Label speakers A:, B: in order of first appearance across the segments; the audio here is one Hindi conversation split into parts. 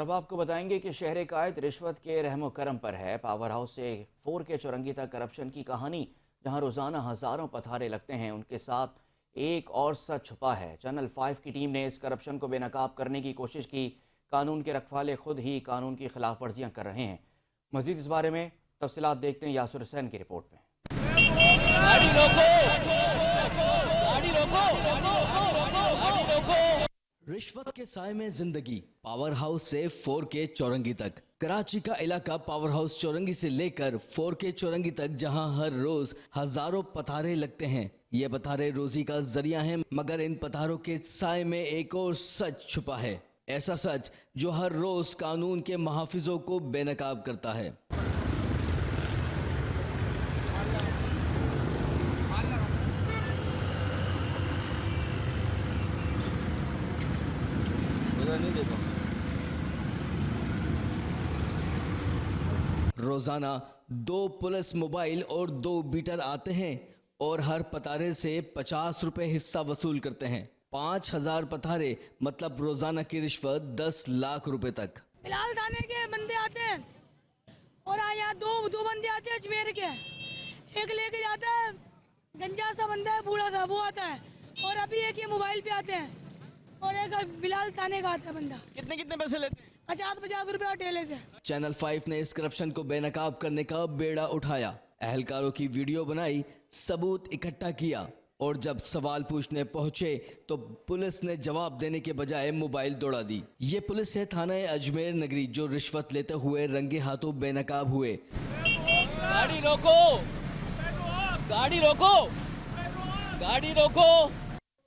A: अब आपको बताएंगे कि शहर कायद रिश्वत के रहमो करम पर है। पावर हाउस से 4K चौरंगी तक करप्शन की कहानी, जहां रोजाना हजारों पथारे लगते हैं, उनके साथ एक और सच छुपा है। चैनल 5 की टीम ने इस करप्शन को बेनकाब करने की कोशिश की। कानून के रखवाले खुद ही कानून की खिलाफ वर्जियां कर रहे हैं। मजीद इस बारे में तफसीलात देखते हैं यासुर हुसैन की रिपोर्ट में।
B: गाड़ी रोको, गाड़ी रोको, गाड़ी रोको। रिश्वत के साए में जिंदगी, पावर हाउस से 4K चौरंगी तक। कराची का इलाका पावर हाउस चौरंगी से लेकर 4K चौरंगी तक, जहां हर रोज हजारों पथारे लगते हैं। ये पथारे रोजी का जरिया हैं, मगर इन पथारों के साए में एक और सच छुपा है। ऐसा सच जो हर रोज कानून के मुहाफिजों को बेनकाब करता है। रोजाना 2 पुलिस मोबाइल और 2 बीटर आते हैं और हर पतारे से 50 रुपए हिस्सा वसूल करते हैं। 5000 पतारे मतलब रोजाना की रिश्वत 10 लाख रुपए तक।
C: फिलहाल थाने के बंदे आते हैं और यहाँ दो बंदे आते हैं अजमेर के। एक लेके जाता है गंजा सा बंदा है, बूढ़ा था, वो आता है। और अभी एक ये मोबाइल पे आते हैं और एक बिलाल थाने का आता है बंदा।
B: कितने कितने पैसे लेते हैं?
C: 50 रुपए और ठेले से।
B: चैनल 5 ने इस करप्शन को बेनकाब करने का बेड़ा उठाया। अहलकारों की वीडियो बनाई, सबूत इकट्ठा किया और जब सवाल पूछने पहुंचे तो पुलिस ने जवाब देने के बजाय मोबाइल दौड़ा दी। ये पुलिस है थाना अजमेर नगरी, जो रिश्वत लेते हुए रंगे हाथों बेनकाब हुए।
D: गाड़ी रोको, गाड़ी रोको, गाड़ी रोको।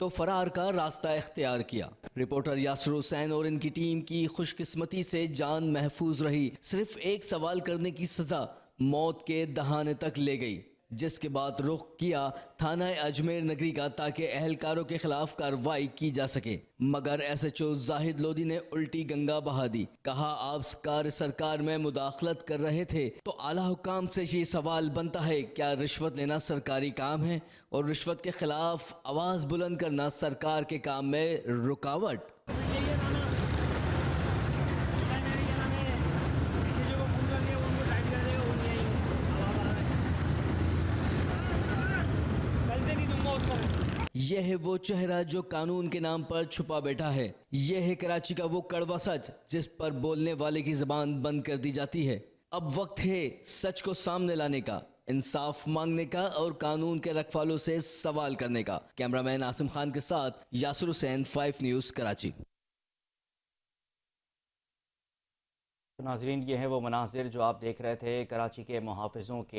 B: तो फरार का रास्ता इख्तियार किया। रिपोर्टर यासुर हुसैन और इनकी टीम की खुशकिस्मती से जान महफूज रही। सिर्फ एक सवाल करने की सजा मौत के दहाने तक ले गई, जिसके बाद रुख किया थाना अजमेर नगरी का, ताकि अहलकारों के खिलाफ कार्रवाई की जा सके। मगर SHO जाहिद लोधी ने उल्टी गंगा बहा दी। कहा, आप सरकार में मुदाखलत कर रहे थे तो आला हुकाम से ये सवाल बनता है, क्या रिश्वत लेना सरकारी काम है और रिश्वत के खिलाफ आवाज बुलंद करना सरकार के काम में रुकावट? यह है वो चेहरा जो कानून के नाम पर छुपा बैठा है। यह है कराची का वो कड़वा सच जिस पर बोलने वाले की जुबान बंद कर दी जाती है। अब वक्त है सच को सामने लाने का, इंसाफ मांगने का और कानून के रखवालों से सवाल करने का। कैमरामैन आसिम खान के साथ यासुर हुसैन, 5 न्यूज़, कराची।
A: नाजरीन, ये है वो मनाजिर जो आप देख रहे थे कराची के मुहाफिजों के